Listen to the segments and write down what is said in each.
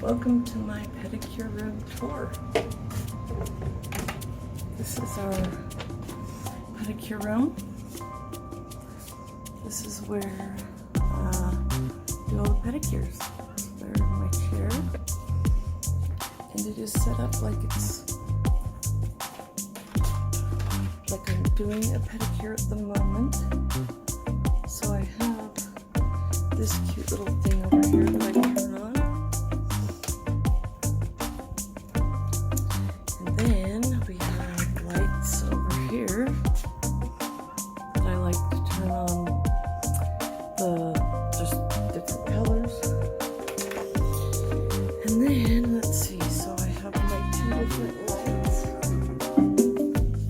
Welcome to my pedicure room tour. This is our pedicure room. This is where I do all the pedicures. There's my chair. And it is set up like I'm doing a pedicure at the moment. So I have this cute little thing over here that I can turn on. And then we have lights over here that I like to turn on, just different colors. And then, let's see, so I have my two different lights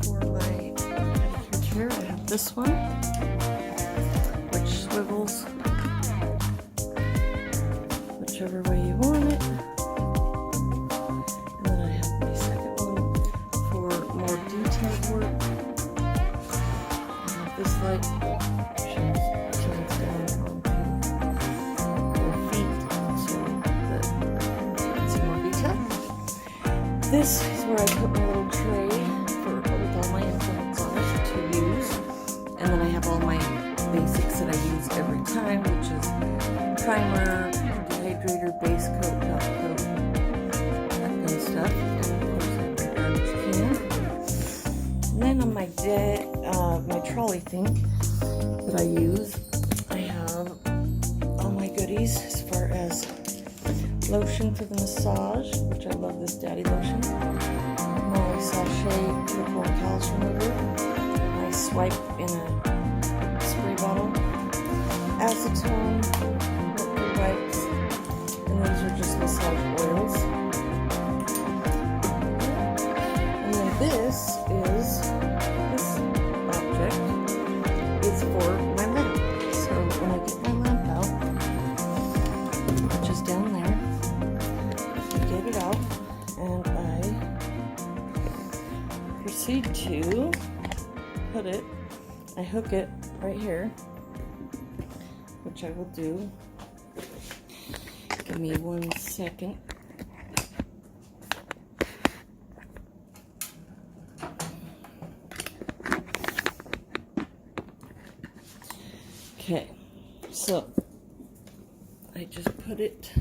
for my pedicure chair. I have this one, which swivels whichever way you want it. And then I have my second one for more detailed work. I have this light shines down onto your feet so that you can see more detail. This is where I put my little tray with all my implements on it to use. And then I have all my basics that I use every time, which is primer, dehydrator, base coat, top coat, that kind of stuff. And of course I have my garbage can. And then on my trolley thing that I use, I have all my goodies as far as lotion for the massage, which I love this daddy lotion. My sachet triple callus remover. My swipe in a spray bottle. Acetone, mercury wipes, and these are just massage oils. And then this object is for my lamp. So when I get my lamp out, which is down there, I get it out and I proceed to I hook it right here, which I will do. Give me 1 second. Okay, so I just put it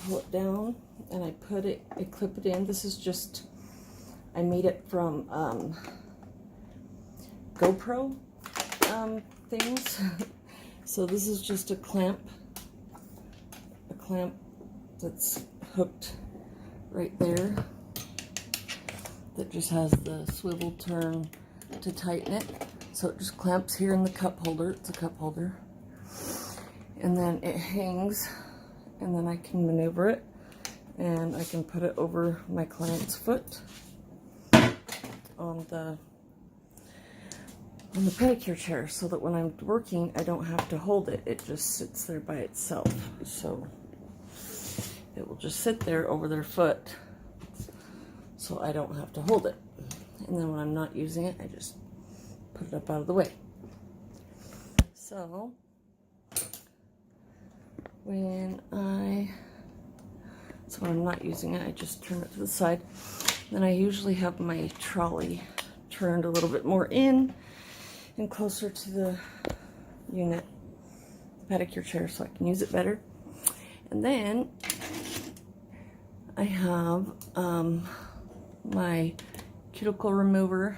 pull it down, and I clip it in. This is just, I made it from GoPro things. So this is just a clamp that's hooked right there, that just has the swivel turn to tighten it. So it just clamps here in the cup holder. It's a cup holder. And then it hangs, and then I can maneuver it, and I can put it over my client's foot on the pedicure chair, so that when I'm working, I don't have to hold it. It just sits there by itself. So it will just sit there over their foot, so I don't have to hold it. And then when I'm not using it, I just put it up out of the way. So when I'm not using it, I just turn it to the side. Then I usually have my trolley turned a little bit more in and closer to the unit, pedicure chair, so I can use it better. And then I have my cuticle remover,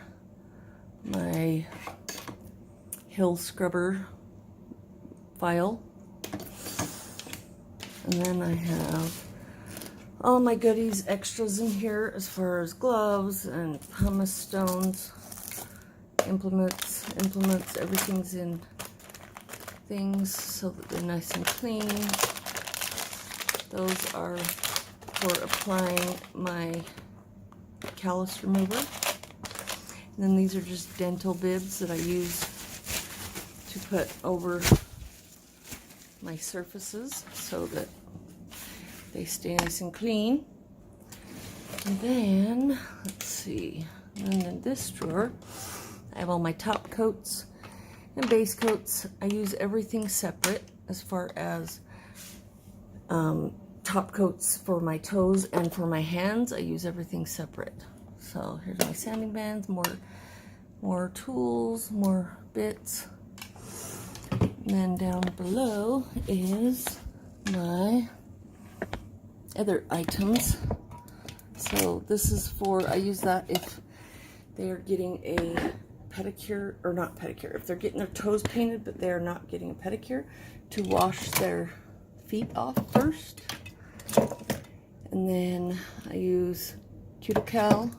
my heel scrubber file, and then I have all my goodies, extras in here as far as gloves and pumice stones, implements, everything's in things so that they're nice and clean. Those are for applying my callus remover. And then these are just dental bibs that I use to put over my surfaces so that they stay nice and clean. And then, let's see, and then in this drawer, I have all my top coats and base coats. I use everything separate as far as top coats for my toes and for my hands. I use everything separate. So here's my sanding bands, more tools, more bits. And then down below is my other items. So this is for, I use that if they are getting a pedicure, or not pedicure, if they're getting their toes painted but they're not getting a pedicure, to wash their feet off first. And then I use cuticle,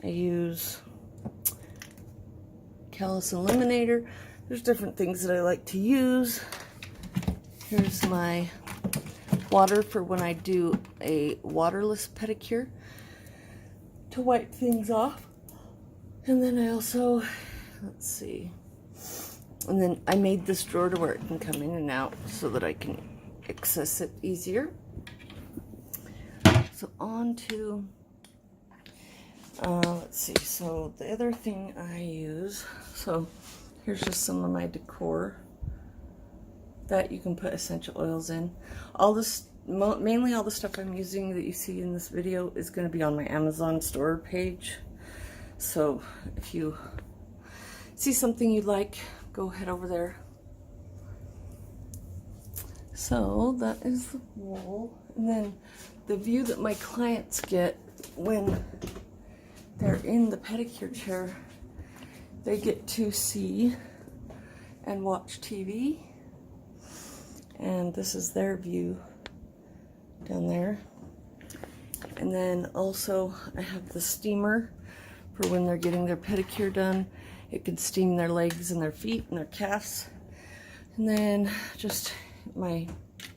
I use callus eliminator. There's different things that I like to use. Here's my water for when I do a waterless pedicure to wipe things off. And then I also, let's see, and then I made this drawer to where it can come in and out so that I can access it easier. So on to, let's see, so the other thing I use, so here's just some of my decor that you can put essential oils in. All this, mainly all the stuff I'm using that you see in this video is going to be on my Amazon store page. So if you see something you like, go head over there. So that is the wall. And then the view that my clients get when they're in the pedicure chair, they get to see and watch TV. And this is their view down there. And then also I have the steamer for when they're getting their pedicure done. It can steam their legs and their feet and their calves. And then just my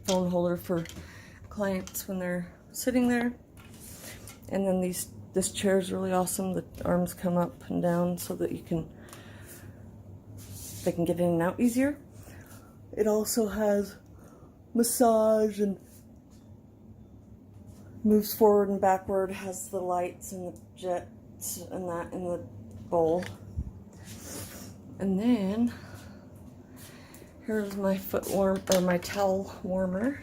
phone holder for clients when they're sitting there. And then this chair is really awesome. The arms come up and down so that they can get in and out easier. It also has massage and moves forward and backward, has the lights and the jets and that in the bowl. And then here's my foot warm, or my towel warmer.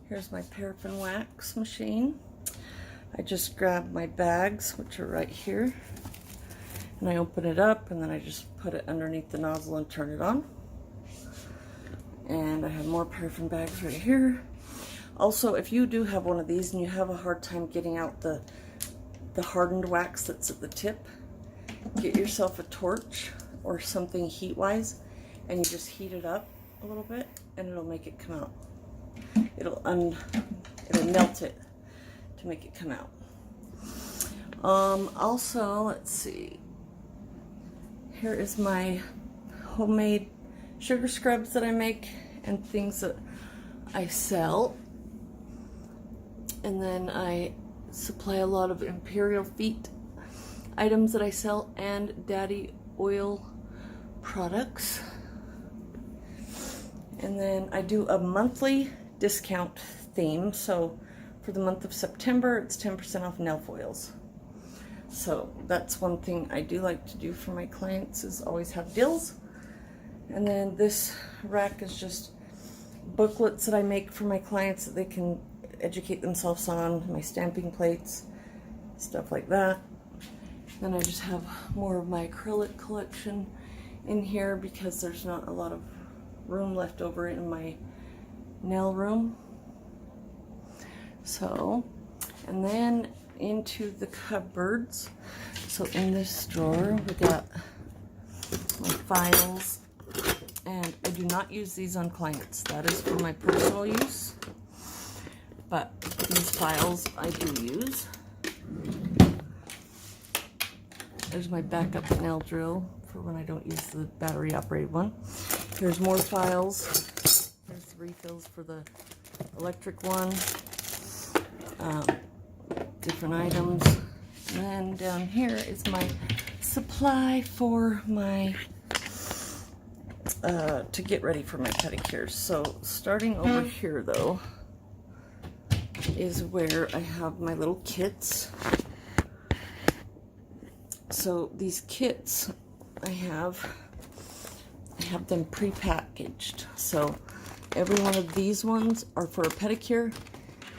Here's my paraffin wax machine. I just grab my bags, which are right here, and I open it up, and then I just put it underneath the nozzle and turn it on. And I have more paraffin bags right here. Also, if you do have one of these and you have a hard time getting out the hardened wax that's at the tip, get yourself a torch or something heat-wise, and you just heat it up a little bit, and it'll make it come out. It'll melt it to make it come out. Also, let's see. Here is my homemade sugar scrubs that I make and things that I sell. And then I supply a lot of Imperial Feet items that I sell and Daddy Oil products. And then I do a monthly discount theme. So for the month of September, it's 10% off nail foils. So that's one thing I do like to do for my clients, is always have deals. And then this rack is just booklets that I make for my clients that they can educate themselves on, my stamping plates, stuff like that. Then I just have more of my acrylic collection in here because there's not a lot of room left over in my nail room. So, and then into the cupboards. So in this drawer we got my files, and I do not use these on clients. That is for my personal use, but these files I do use. There's my backup nail drill for when I don't use the battery operated one. There's more files. There's the refills for the electric one. Different items. And then down here is my supply for my to get ready for my pedicures. So starting over here though is where I have my little kits. So these kits, I have them pre-packaged. So every one of these ones are for a pedicure.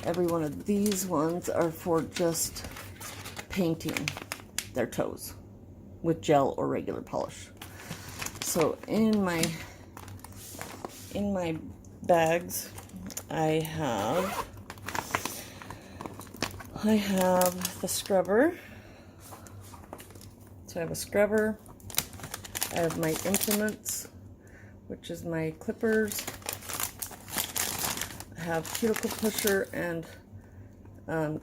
Every one of these ones are for just painting their toes with gel or regular polish. So in my bags, I have the scrubber. So I have a scrubber. I have my implements, which is my clippers. I have cuticle pusher and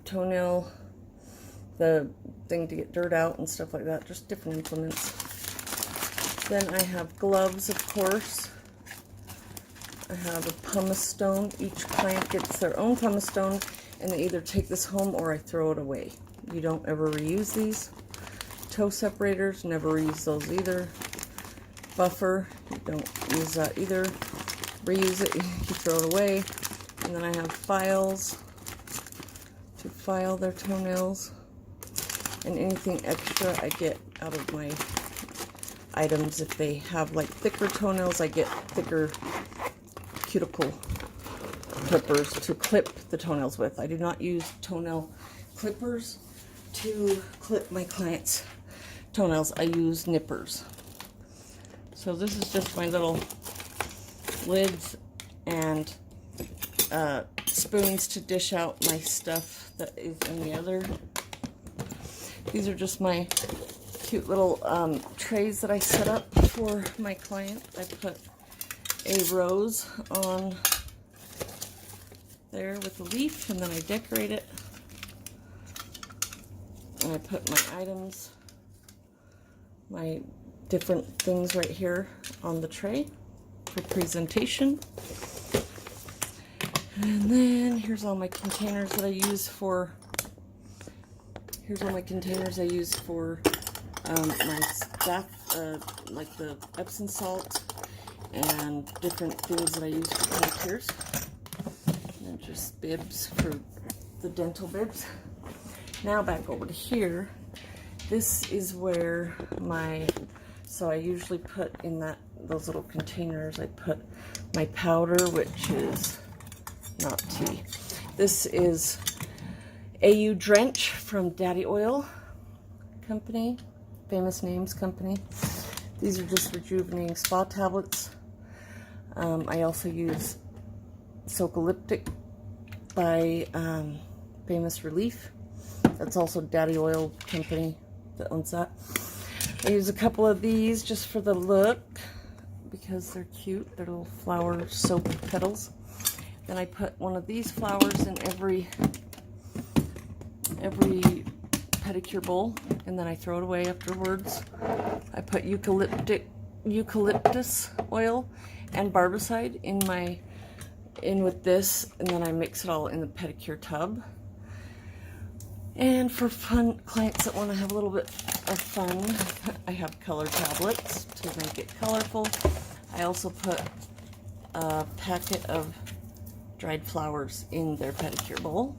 toenail, the thing to get dirt out and stuff like that, just different implements. Then I have gloves, of course. I have a pumice stone. Each client gets their own pumice stone, and they either take this home or I throw it away. You don't ever reuse these. Toe separators, never reuse those either. Buffer, you don't use that either. Reuse it, you throw it away. And then I have files to file their toenails. And anything extra I get out of my items. If they have like thicker toenails, I get thicker cuticle clippers to clip the toenails with. I do not use toenail clippers to clip my clients' toenails. I use nippers. So this is just my little lids and spoons to dish out my stuff that is in the other. These are just my cute little trays that I set up for my client. I put a rose on there with a leaf, and then I decorate it. And I put my items, my different things right here on the tray for presentation. And then here's all my containers that I use for, my stuff, like the Epsom salt and different things that I use for pedicures. And just bibs for the dental bibs. Now back over to here. This is where so I usually put in those little containers, I put my powder, which is not tea. This is AU Drench from Daddy Oil Company, Famous Names Company. These are just rejuvenating spa tablets. I also use Socolyptic by Famous Relief. That's also Daddy Oil Company that owns that. I use a couple of these just for the look because they're cute. They're little flower soap petals. Then I put one of these flowers in every pedicure bowl, and then I throw it away afterwards. I put eucalyptus oil and barbicide in with this, and then I mix it all in the pedicure tub. And for fun clients that want to have a little bit of fun, I have color tablets to make it colorful. I also put a packet of dried flowers in their pedicure bowl.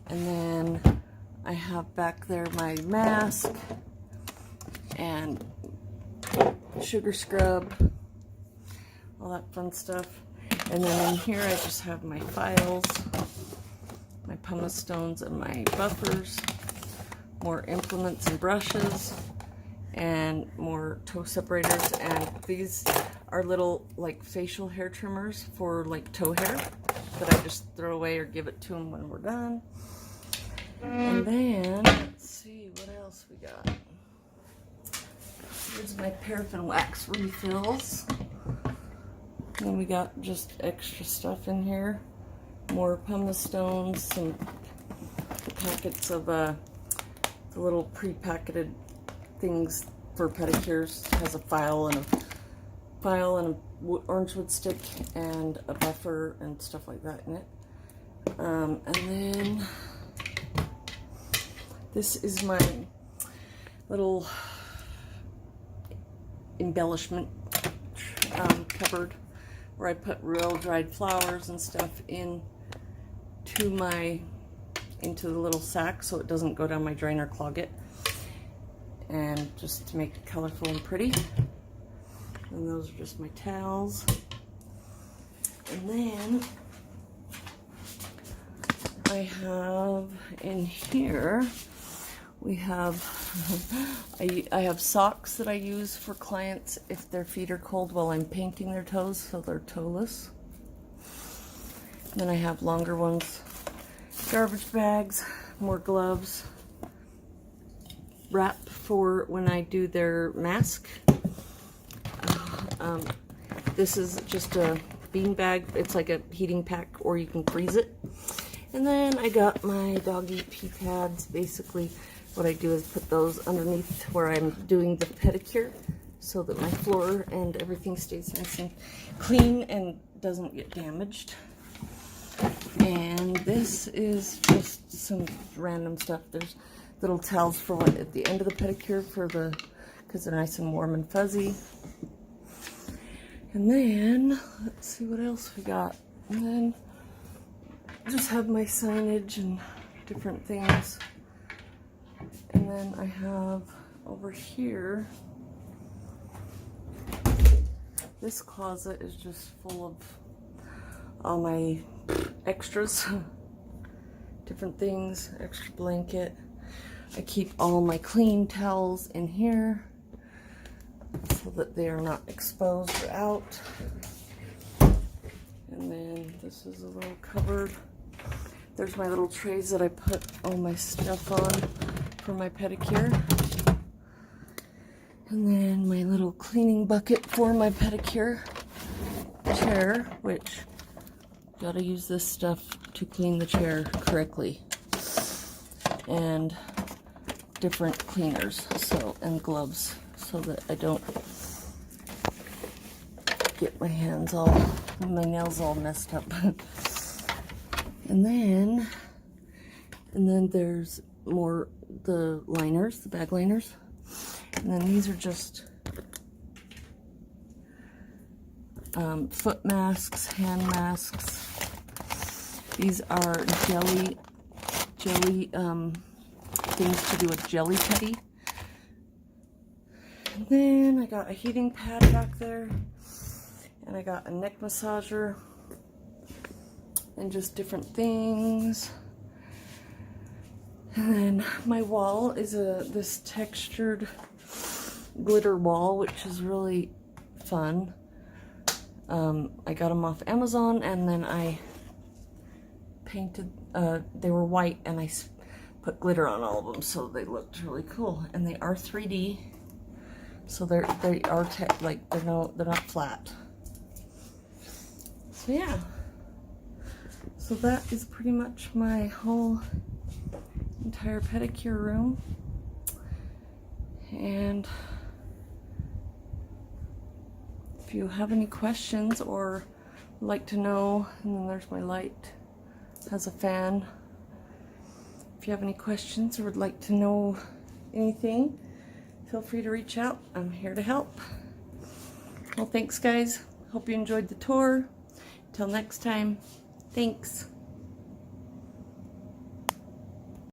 And then I have back there my mask and sugar scrub, all that fun stuff. And then in here I just have my files, my pumice stones and my buffers, more implements and brushes, and more toe separators. And these are little like facial hair trimmers for like toe hair that I just throw away or give it to them when we're done. And then, let's see what else we got. Here's my paraffin wax refills. And we got just extra stuff in here. More pumice stones, some packets of the little pre-packeted things for pedicures. It has a file and a orange wood stick and a buffer and stuff like that in it. And then this is my little embellishment cupboard where I put real dried flowers and stuff in into the little sack so it doesn't go down my drain or clog it, and just to make it colorful and pretty. And those are just my towels. And then I have in here, we have, I have socks that I use for clients if their feet are cold while I'm painting their toes so they're toeless. And then I have longer ones, garbage bags, more gloves, wrap for when I do their mask. This is just a bean bag. It's like a heating pack, or you can freeze it. And then I got my doggy pee pads. Basically, what I do is put those underneath where I'm doing the pedicure so that my floor and everything stays nice and clean and doesn't get damaged. And this is just some random stuff. There's little towels for what at the end of the pedicure for the, because they're nice and warm and fuzzy. And then, let's see what else we got. And then I just have my signage and different things. And then I have over here, this closet is just full of all my extras, different things, extra blanket. I keep all my clean towels in here so that they are not exposed or out. And then this is a little cupboard. There's my little trays that I put all my stuff on for my pedicure. And then my little cleaning bucket for my pedicure chair, which gotta use this stuff to clean the chair correctly. And different cleaners, so, and gloves, so that I don't get my hands all, my nails all messed up. And then there's more, the liners, the bag liners. And then these are just foot masks, hand masks. These are jelly things to do with jelly putty. And then I got a heating pad back there, and I got a neck massager, and just different things. And then my wall is this textured glitter wall, which is really fun. I got them off Amazon, and then I painted, they were white, and I put glitter on all of them, so they looked really cool. And they are 3D, so they are like they're not flat. So yeah, so that is pretty much my whole entire pedicure room. And if you have any questions or would like to know, and then there's my light, has a fan. If you have any questions or would like to know anything, feel free to reach out. I'm here to help. Well, thanks guys. Hope you enjoyed the tour. Till next time, thanks.